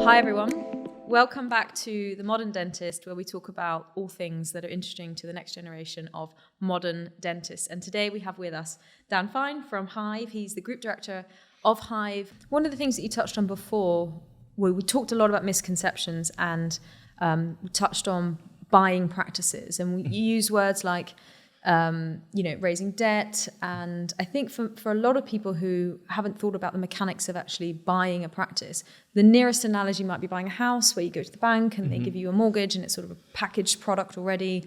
Hi everyone, welcome back to The Modern Dentist, where we talk about all things that are interesting to the next generation of modern dentists. And today we have with us Dan Fine from Hive. He's the Group Director of Hive. One of the things that you touched on before, we talked a lot about misconceptions and we touched on buying practices, and you use words like raising debt. And I think for a lot of people who haven't thought about the mechanics of actually buying a practice, the nearest analogy might be buying a house where you go to the bank and they give you a mortgage and it's sort of a packaged product already.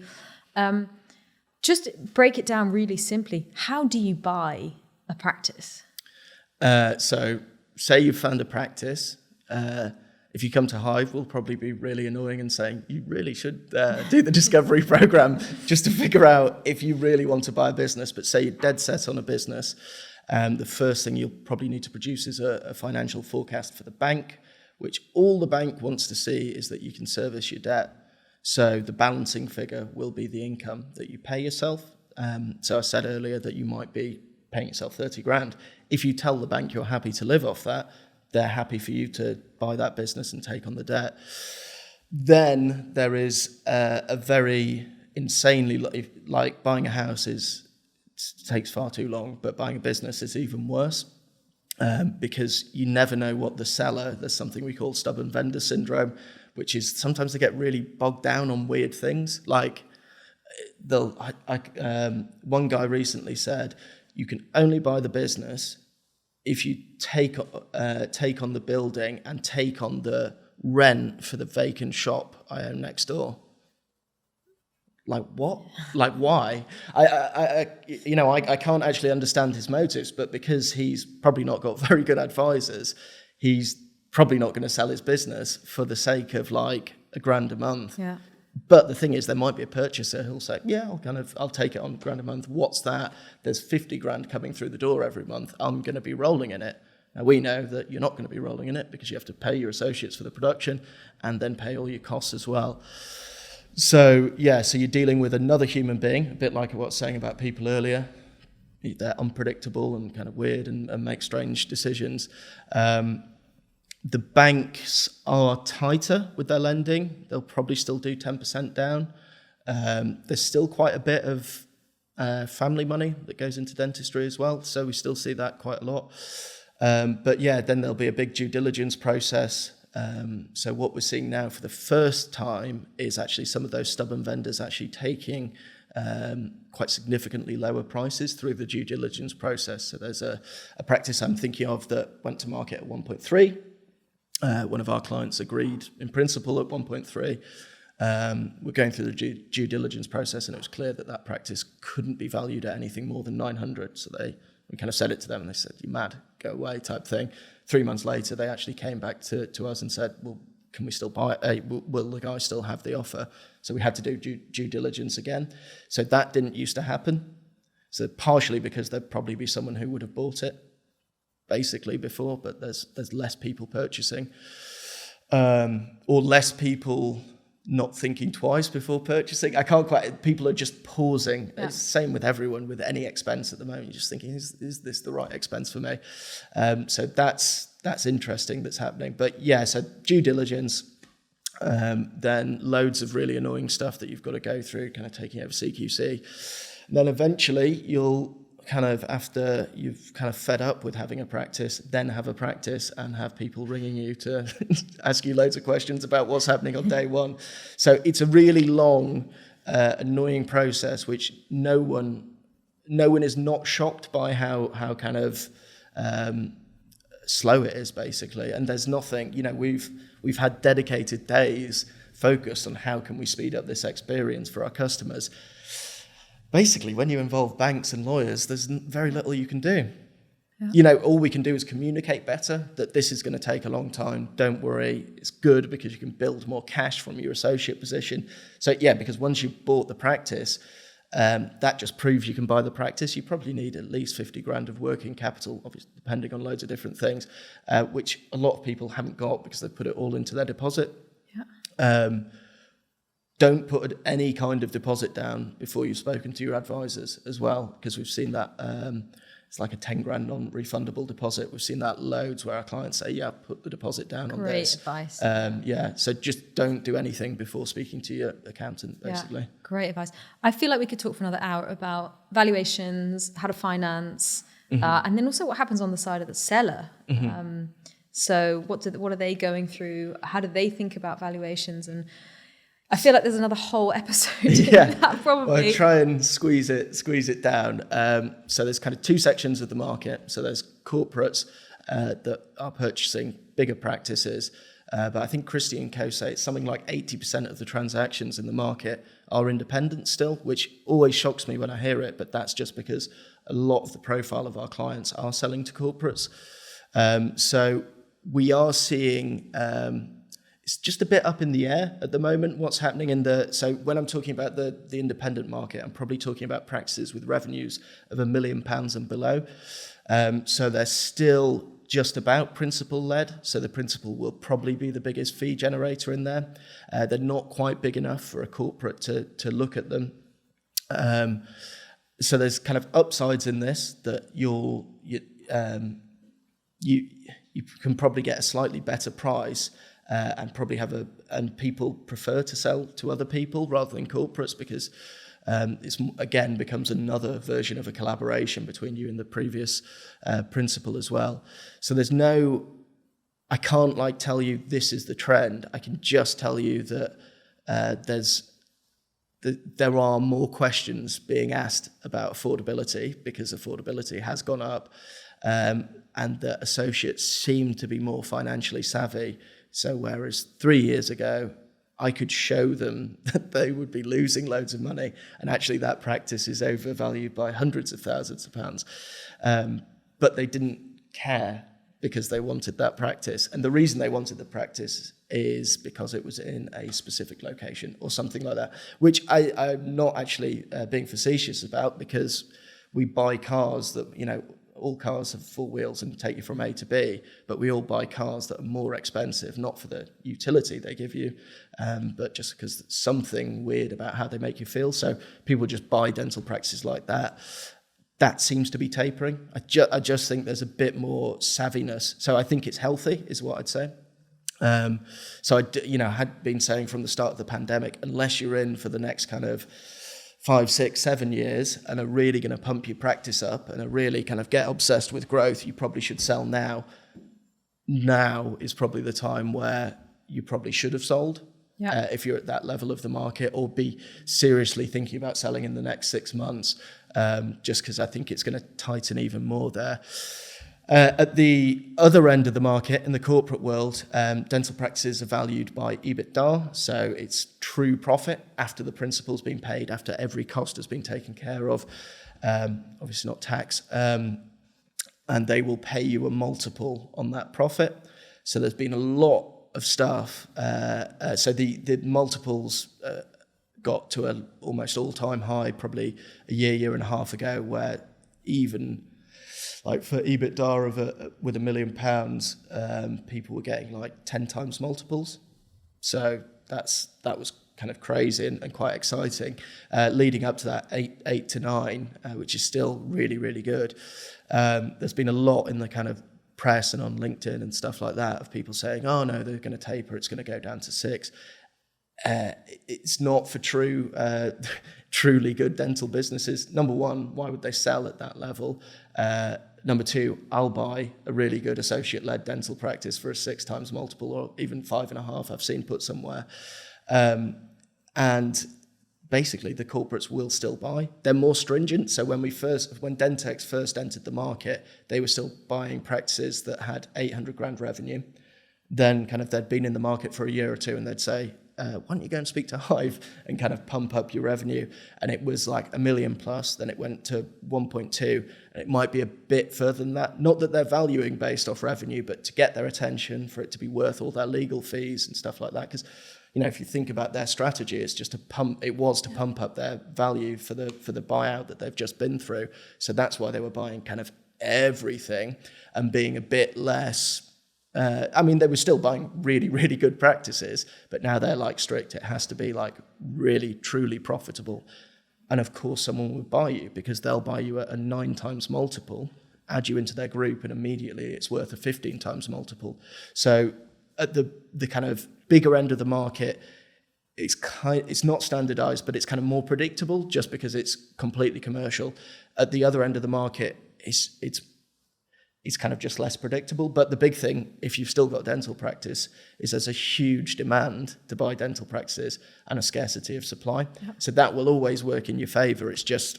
Just break it down really simply. How do you buy a practice? So say you've found a practice. If you come to Hive, we'll probably be really annoying and saying, you really should do the discovery program just to figure out if you really want to buy a business. But say you're dead set on a business, the first thing you'll probably need to produce is a financial forecast for the bank, which all the bank wants to see is that you can service your debt. So the balancing figure will be the income that you pay yourself. So I said earlier that you might be paying yourself 30 grand. If you tell the bank you're happy to live off that, they're happy for you to buy that business and take on the debt. Then there is a very insanely, like buying a house takes far too long, but buying a business is even worse because you never know what the seller, there's something we call stubborn vendor syndrome, which is sometimes they get really bogged down on weird things. Like one guy recently said, you can only buy the business if you take on the building and take on the rent for the vacant shop I own next door. Like what? Like why? I can't actually understand his motives, but because he's probably not got very good advisors, he's probably not going to sell his business for the sake of like $1,000 a month. Yeah. But the thing is, there might be a purchaser who'll say, yeah, I'll take it on $1,000 a month. What's that? There's 50 grand coming through the door every month. I'm going to be rolling in it. Now, we know that you're not going to be rolling in it because you have to pay your associates for the production and then pay all your costs as well. So you're dealing with another human being, a bit like what I was saying about people earlier. They're unpredictable and kind of weird and make strange decisions. The banks are tighter with their lending. They'll probably still do 10% down. There's still quite a bit of family money that goes into dentistry as well, so we still see that quite a lot. Then there'll be a big due diligence process. So what we're seeing now for the first time is actually some of those stubborn vendors actually taking quite significantly lower prices through the due diligence process. So there's a practice I'm thinking of that went to market at 1.3. One of our clients agreed in principle at 1.3. We're going through the due diligence process, and it was clear that practice couldn't be valued at anything more than 900. So we kind of said it to them, and they said, "You're mad, go away," type thing. 3 months later, they actually came back to us and said, "Well, can we still buy it? Will the guy still have the offer?" So we had to do due diligence again. So that didn't used to happen. So partially because there'd probably be someone who would have bought it basically before, but there's less people purchasing, or less people not thinking twice before purchasing. People are just pausing. Yeah. It's the same with everyone with any expense at the moment. You're just thinking, is this the right expense for me? So that's interesting that's happening. But so due diligence, then loads of really annoying stuff that you've got to go through, kind of taking over CQC. And then eventually you'll kind of, after you've kind of fed up with having a practice, then have a practice and have people ringing you to ask you loads of questions about what's happening on day one. So it's a really long, annoying process, which no one is not shocked by how kind of slow it is, basically. And there's nothing, we've had dedicated days focused on how can we speed up this experience for our customers. Basically, when you involve banks and lawyers, there's very little you can do. Yeah. All we can do is communicate better that this is going to take a long time. Don't worry, it's good because you can build more cash from your associate position. So because once you've bought the practice, that just proves you can buy the practice. You probably need at least 50 grand of working capital, obviously depending on loads of different things, which a lot of people haven't got because they've put it all into their deposit. Yeah. Don't put any kind of deposit down before you've spoken to your advisors as well, because we've seen that it's like a 10 grand non-refundable deposit. We've seen that loads where our clients say, yeah, put the deposit down on this. Great advice. So just don't do anything before speaking to your accountant, basically. Yeah, great advice. I feel like we could talk for another hour about valuations, how to finance, and then also what happens on the side of the seller. So what are they going through? How do they think about valuations? And I feel like there's another whole episode in that probably. Well, try and squeeze it down. So there's kind of two sections of the market. So there's corporates that are purchasing bigger practices. But I think Christie and Co say it's something like 80% of the transactions in the market are independent still, which always shocks me when I hear it. But that's just because a lot of the profile of our clients are selling to corporates. So we are seeing... it's just a bit up in the air at the moment, what's happening so when I'm talking about the independent market, I'm probably talking about practices with revenues of £1 million and below. So they're still just about principal-led, so the principal will probably be the biggest fee generator in there. They're not quite big enough for a corporate to look at them. So there's kind of upsides in this that you can probably get a slightly better price, and probably and people prefer to sell to other people rather than corporates because it's again becomes another version of a collaboration between you and the previous principal as well. So I can't tell you this is the trend. I can just tell you that there are more questions being asked about affordability because affordability has gone up, and that associates seem to be more financially savvy. So whereas 3 years ago, I could show them that they would be losing loads of money, and actually that practice is overvalued by hundreds of thousands of pounds. But they didn't care because they wanted that practice. And the reason they wanted the practice is because it was in a specific location or something like that, which I'm not actually being facetious about, because we buy cars that, all cars have four wheels and take you from A to B, but we all buy cars that are more expensive, not for the utility they give you, but just because there's something weird about how they make you feel. So people just buy dental practices like that. That seems to be tapering. I just think there's a bit more savviness. So I think it's healthy, is what I'd say. So I had been saying from the start of the pandemic, unless you're in for the next kind of 5, 6, 7 years and are really going to pump your practice up and are really kind of get obsessed with growth, you probably should sell now. Now is probably the time where you probably should have sold if you're at that level of the market, or be seriously thinking about selling in the next 6 months, just because I think it's going to tighten even more there. At the other end of the market, in the corporate world, dental practices are valued by EBITDA, so it's true profit after the principal's been paid, after every cost has been taken care of, obviously not tax, and they will pay you a multiple on that profit. So there's been a lot of stuff. So the multiples got to an almost all-time high probably a year and a half ago, where even... for EBITDA with £1 million, people were getting 10 times multiples. So that was kind of crazy and quite exciting. Leading up to that 8 to 9, which is still really, really good. There's been a lot in the kind of press and on LinkedIn and stuff like that of people saying, oh no, they're going to taper, it's going to go down to 6. It's not for truly good dental businesses. Number one, why would they sell at that level? Number two, I'll buy a really good associate-led dental practice for a 6 times multiple, or even 5.5 I've seen put somewhere. And basically the corporates will still buy. They're more stringent. So when Dentex first entered the market, they were still buying practices that had 800 grand revenue. Then kind of they'd been in the market for a year or two, and they'd say, why don't you go and speak to Hive and kind of pump up your revenue? And it was like $1 million plus, then it went to 1.2, and it might be a bit further than that. Not that they're valuing based off revenue, but to get their attention, for it to be worth all their legal fees and stuff like that. Because, if you think about their strategy, it's just to pump up their value for the buyout that they've just been through. So that's why they were buying kind of everything and being a bit less... they were still buying really, really good practices, but now they're strict. It has to be really, truly profitable. And of course, someone will buy you because they'll buy you at a 9 times multiple. add you into their group, and immediately it's worth a 15 times multiple. So at the kind of bigger end of the market, it's not standardized, but it's kind of more predictable just because it's completely commercial. At the other end of the market, it's kind of just less predictable. But the big thing, if you've still got dental practice, is there's a huge demand to buy dental practices and a scarcity of supply. Yep. So that will always work in your favor. It's just,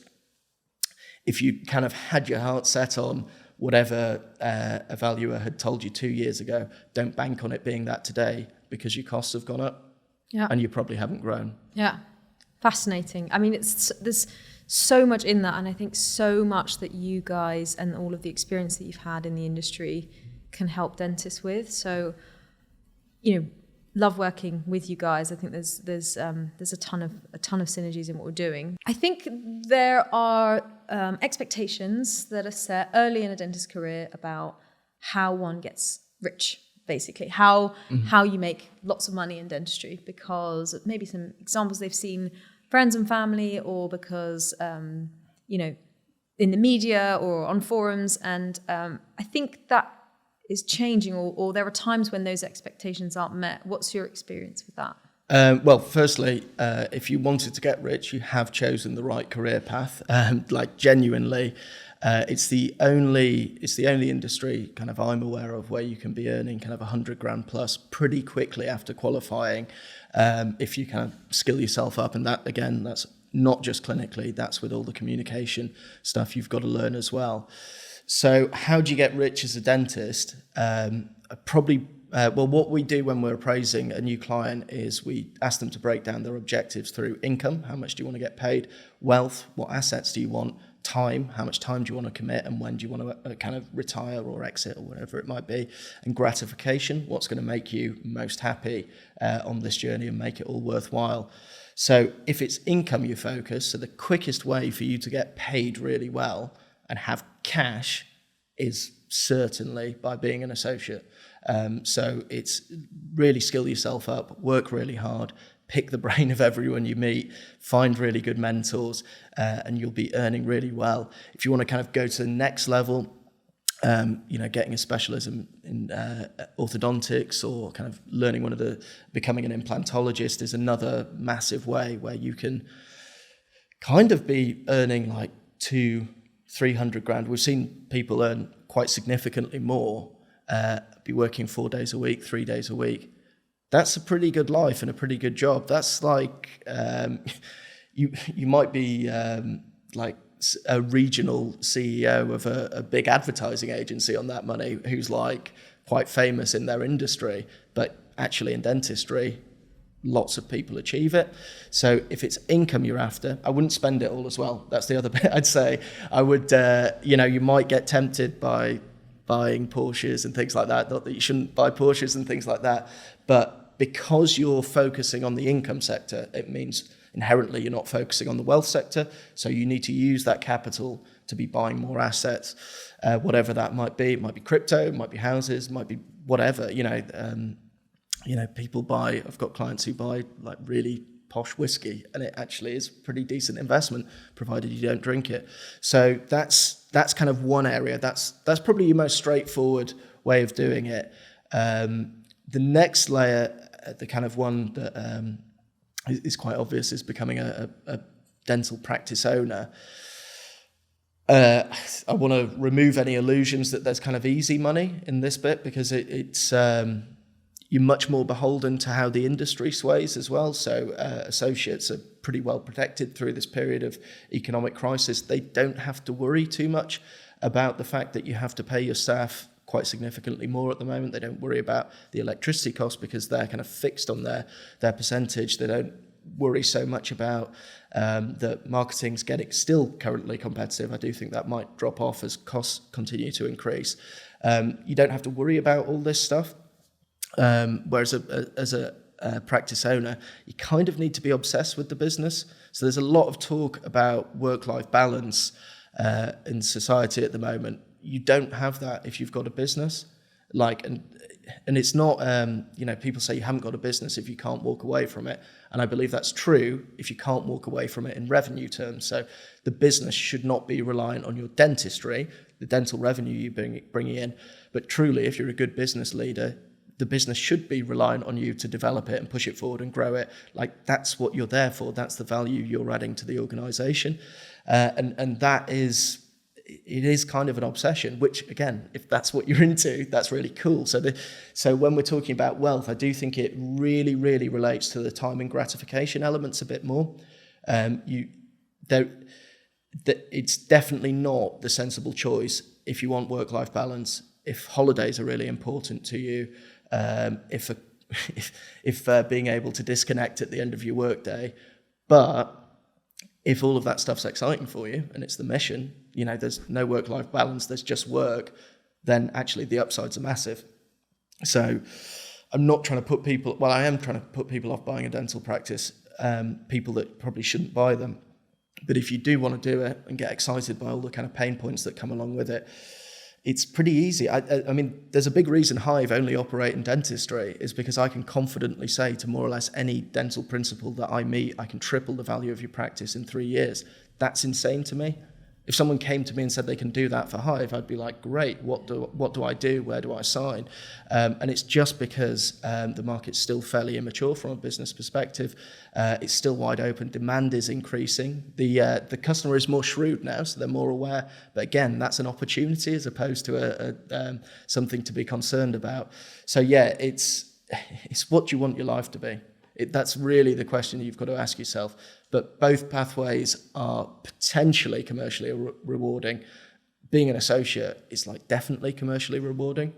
if you kind of had your heart set on whatever a valuer had told you 2 years ago, don't bank on it being that today, because your costs have gone up. Yeah. And you probably haven't grown. Yeah. Fascinating. I mean, there's so much in that, and I think so much that you guys and all of the experience that you've had in the industry can help dentists with. So, love working with you guys. I think there's a ton of synergies in what we're doing. I think there are expectations that are set early in a dentist's career about how one gets rich. Basically, how you make lots of money in dentistry, because maybe some examples they've seen friends and family, or because in the media or on forums, and I think that is changing, or there are times when those expectations aren't met. What's your experience with that? Well, firstly, if you wanted to get rich, you have chosen the right career path. Genuinely. It's the only industry kind of I'm aware of where you can be earning kind of 100 grand plus pretty quickly after qualifying, if you kind of skill yourself up. And that, again, that's not just clinically, that's with all the communication stuff you've got to learn as well. So how do you get rich as a dentist? What we do when we're appraising a new client is we ask them to break down their objectives through income. How much do you want to get paid? Wealth, what assets do you want? Time, how much time do you want to commit, and when do you want to kind of retire or exit or whatever it might be? And gratification, what's going to make you most happy on this journey and make it all worthwhile. So if it's income you focus, so the quickest way for you to get paid really well and have cash is certainly by being an associate. So it's really skill yourself up, work really hard, pick the brain of everyone you meet, find really good mentors, and you'll be earning really well. If you want to kind of go to the next level, getting a specialism in orthodontics, or kind of becoming an implantologist, is another massive way where you can kind of be earning like 200-300 grand. We've seen people earn quite significantly more, be working 4 days a week, 3 days a week. That's a pretty good life and a pretty good job. That's like, you might be like a regional CEO of a big advertising agency on that money, who's like quite famous in their industry, but actually in dentistry, lots of people achieve it. So if it's income you're after, I wouldn't spend it all as well. That's the other bit I'd say. I would, you might get tempted by buying Porsches and things like that. Not that you shouldn't buy Porsches and things like that, but because you're focusing on the income sector, it means inherently you're not focusing on the wealth sector. So you need to use that capital to be buying more assets, whatever that might be. It might be crypto, it might be houses, it might be whatever. People buy. I've got clients who buy like really posh whiskey, and it actually is a pretty decent investment, provided you don't drink it. So that's kind of one area. That's probably your most straightforward way of doing it. The next layer, the kind of one that is quite obvious, is becoming a dental practice owner. I want to remove any illusions that there's kind of easy money in this bit, because it's you're much more beholden to how the industry sways as well. So associates are pretty well protected through this period of economic crisis. They don't have to worry too much about the fact that you have to pay your staff quite significantly more at the moment. They don't worry about the electricity costs because they're kind of fixed on their percentage. They don't worry so much about that marketing's getting still currently competitive. I do think that might drop off as costs continue to increase. You don't have to worry about all this stuff. Whereas as a practice owner, you kind of need to be obsessed with the business. So there's a lot of talk about work-life balance in society at the moment. You don't have that if you've got a business. And and it's not, people say you haven't got a business if you can't walk away from it. And I believe that's true if you can't walk away from it in revenue terms. So the business should not be reliant on your dentistry, the dental revenue you bring in. But truly, if you're a good business leader, the business should be reliant on you to develop it and push it forward and grow it. Like, that's what you're there for. That's the value you're adding to the organization. And that is... it is kind of an obsession, which, again, if that's what you're into, that's really cool. So when we're talking about wealth, I do think it really, really relates to the time and gratification elements a bit more. It's definitely not the sensible choice if you want work-life balance, if holidays are really important to you, if being able to disconnect at the end of your workday. But if all of that stuff's exciting for you and it's the mission, there's no work-life balance, there's just work, then actually the upsides are massive. So I'm not trying to put people, I am trying to put people off buying a dental practice, people that probably shouldn't buy them. But if you do want to do it and get excited by all the kind of pain points that come along with it, it's pretty easy. I mean, there's a big reason Hive only operate in dentistry is because I can confidently say to more or less any dental principal that I meet, I can triple the value of your practice in 3 years. That's insane to me. If someone came to me and said they can do that for Hive, I'd be like, great, what do I do? Where do I sign? And it's just because the market's still fairly immature from a business perspective. It's still wide open. Demand is increasing. The customer is more shrewd now, so they're more aware. But again, that's an opportunity as opposed to something to be concerned about. So yeah, it's what you want your life to be. That's really the question you've got to ask yourself. But both pathways are potentially commercially rewarding. Being an associate is definitely commercially rewarding.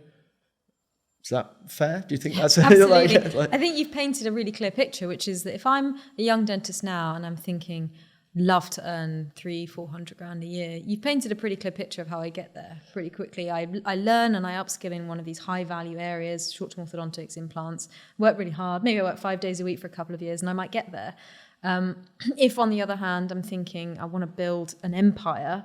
Is that fair? Do you think that's absolutely? I think you've painted a really clear picture, which is that if I'm a young dentist now and I'm thinking, love to earn 300-400 grand a year, you've painted a pretty clear picture of how I get there pretty quickly. I learn and I upskill in one of these high value areas, short-term orthodontics, implants, work really hard, maybe I work 5 days a week for a couple of years and I might get there. If on the other hand I'm thinking I want to build an empire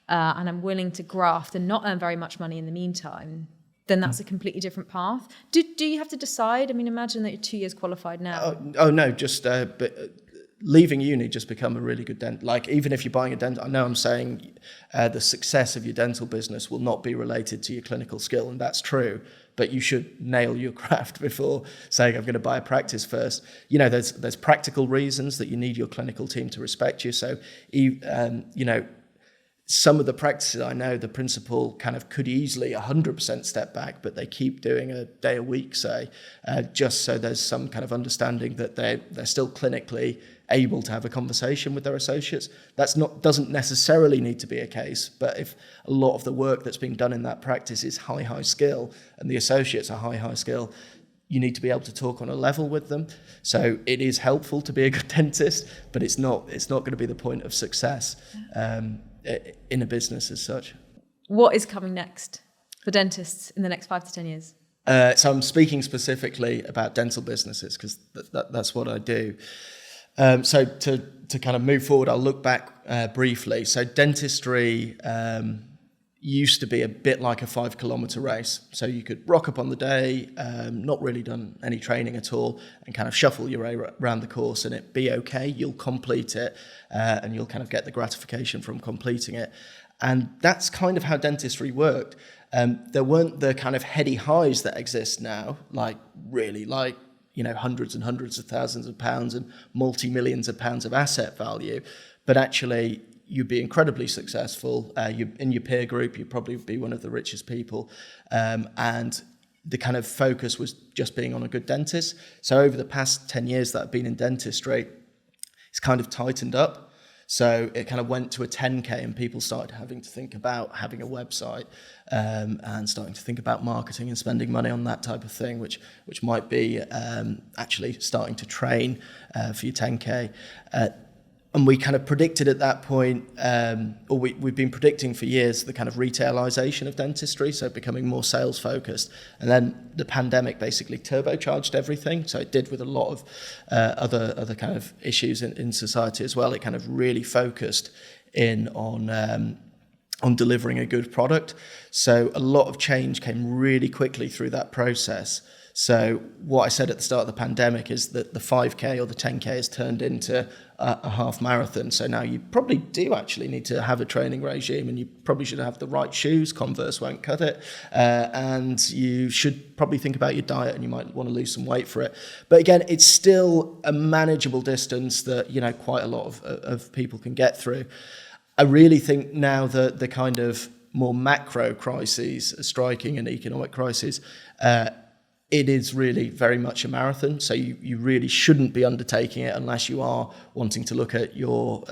and I'm willing to graft and not earn very much money in the meantime, then that's a completely different path. Do you have to decide? I mean, imagine that you're 2 years qualified now. No, just leaving uni, just become a really good dentist. Even if you're buying a dental, I know I'm saying the success of your dental business will not be related to your clinical skill, and that's true. But you should nail your craft before saying I'm going to buy a practice first. There's practical reasons that you need your clinical team to respect you. So, some of the practices I know, the principal kind of could easily 100% step back, but they keep doing a day a week, say, just so there's some kind of understanding that they're still clinically able to have a conversation with their associates. Doesn't necessarily need to be a case, but if a lot of the work that's being done in that practice is high skill and the associates are high skill, you need to be able to talk on a level with them. So it is helpful to be a good dentist, but it's not going to be the point of success in a business as such. What is coming next for dentists in the next 5 to 10 years? So I'm speaking specifically about dental businesses because that's what I do. So to kind of move forward, I'll look back briefly. So dentistry used to be a bit like a 5-kilometer race. So you could rock up on the day, not really done any training at all, and kind of shuffle your way around the course and it be okay. You'll complete it and you'll kind of get the gratification from completing it. And that's kind of how dentistry worked. There weren't the kind of heady highs that exist now, hundreds and hundreds of thousands of pounds and multi-millions of pounds of asset value. But actually, you'd be incredibly successful. In your peer group, you'd probably be one of the richest people. And the kind of focus was just being on a good dentist. So over the past 10 years that I've been in dentistry, it's kind of tightened up. So it kind of went to a 10K and people started having to think about having a website and starting to think about marketing and spending money on that type of thing, which might be actually starting to train for your 10K. And we kind of predicted at that point, or we've been predicting for years, the kind of retailization of dentistry, so becoming more sales focused. And then the pandemic basically turbocharged everything. So it did with a lot of other kind of issues in society as well. It kind of really focused in on on delivering a good product. So a lot of change came really quickly through that process. So what I said at the start of the pandemic is that the 5K or the 10K has turned into a half marathon. So now you probably do actually need to have a training regime, and you probably should have the right shoes. Converse won't cut it. And you should probably think about your diet, and you might want to lose some weight for it. But again, it's still a manageable distance that, you know, quite a lot of people can get through. I really think now that the kind of more macro crises are striking, and economic crises, it is really very much a marathon. So you really shouldn't be undertaking it unless you are wanting to look at your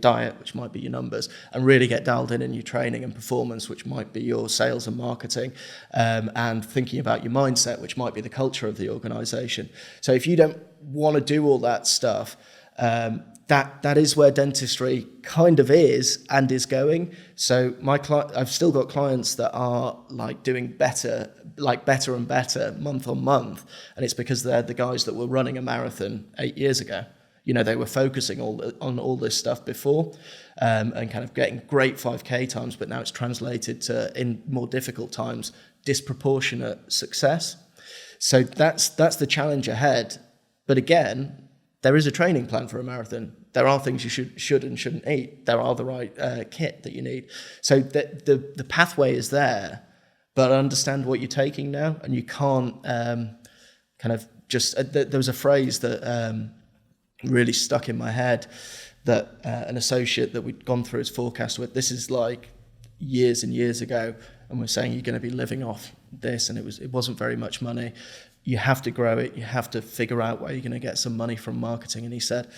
diet, which might be your numbers, and really get dialed in your training and performance, which might be your sales and marketing, and thinking about your mindset, which might be the culture of the organization. So if you don't want to do all that stuff, that is where dentistry kind of is and is going. So I've still got clients that are like doing better and better month on month, and it's because they're the guys that were running a marathon 8 years ago. You know, they were focusing on all this stuff before, and kind of getting great 5K times, but now it's translated to, in more difficult times, disproportionate success. So that's the challenge ahead. But again, there is a training plan for a marathon. There are things you should and shouldn't eat. There are the right kit that you need. So the pathway is there, but understand what you're taking now, and you can't kind of just... there was a phrase that really stuck in my head that an associate that we'd gone through his forecast with, this is like years and years ago, and we're saying you're going to be living off this, and it wasn't very much money. You have to grow it. You have to figure out where you're going to get some money from marketing. And he said,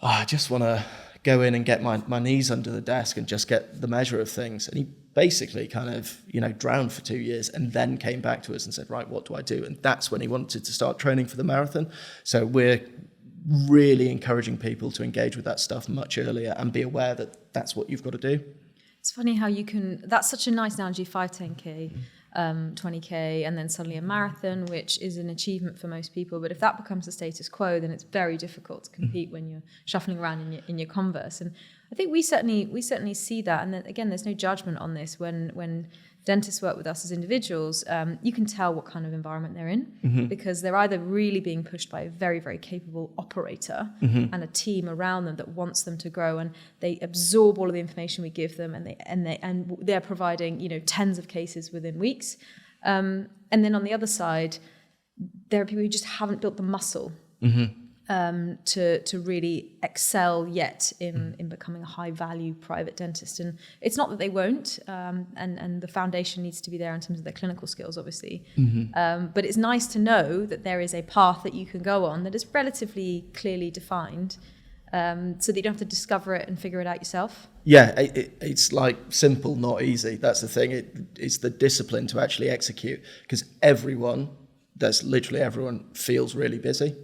I just want to go in and get my knees under the desk and just get the measure of things. And he basically kind of, you know, drowned for 2 years and then came back to us and said, right, what do I do? And that's when he wanted to start training for the marathon. So we're really encouraging people to engage with that stuff much earlier and be aware that that's what you've got to do. It's funny how you can... That's such a nice analogy, 5, 10K. 20K, and then suddenly a marathon, which is an achievement for most people. But if that becomes the status quo, then it's very difficult to compete when you're shuffling around in your Converse. And I think we certainly see that. And then again, there's no judgment on this. When dentists work with us as individuals, you can tell what kind of environment they're in, because they're either really being pushed by a very, very capable operator and a team around them that wants them to grow, and they absorb all of the information we give them, and they're providing, you know, tens of cases within weeks. And then on the other side, there are people who just haven't built the muscle to really excel yet in becoming a high value private dentist. And it's not that they won't, and the foundation needs to be there in terms of their clinical skills, obviously. But it's nice to know that there is a path that you can go on that is relatively clearly defined, so that you don't have to discover it and figure it out yourself. Yeah, it's like simple, not easy. That's the thing. It's the discipline to actually execute, because that's literally everyone, feels really busy.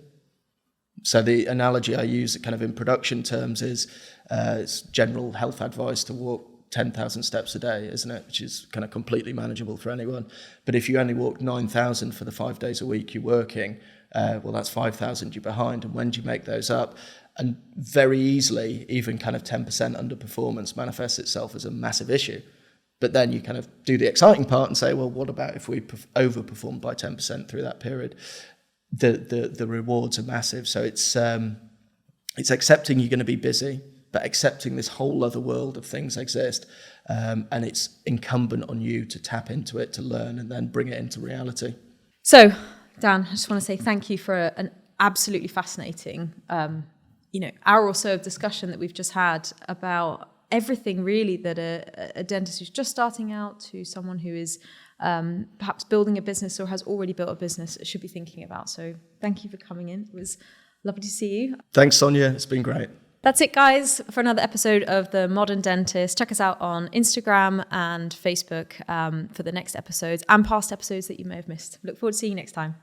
So the analogy I use kind of in production terms is it's general health advice to walk 10,000 steps a day, isn't it? Which is kind of completely manageable for anyone. But if you only walk 9,000 for the 5 days a week you're working, well, that's 5,000 you're behind. And when do you make those up? And very easily, even kind of 10% underperformance manifests itself as a massive issue. But then you kind of do the exciting part and say, well, what about if we overperform by 10% through that period? The rewards are massive. So it's accepting you're going to be busy, but accepting this whole other world of things exist, and it's incumbent on you to tap into it, to learn, and then bring it into reality. So, Dan, I just want to say thank you for an absolutely fascinating, hour or so of discussion that we've just had about everything really that a dentist who's just starting out to someone who is perhaps building a business or has already built a business should be thinking about. So thank you for coming in. It was lovely to see you. Thanks, Sonia. It's been great. That's it, guys, for another episode of The Modern Dentist. Check us out on Instagram and Facebook for the next episodes and past episodes that you may have missed. Look forward to seeing you next time.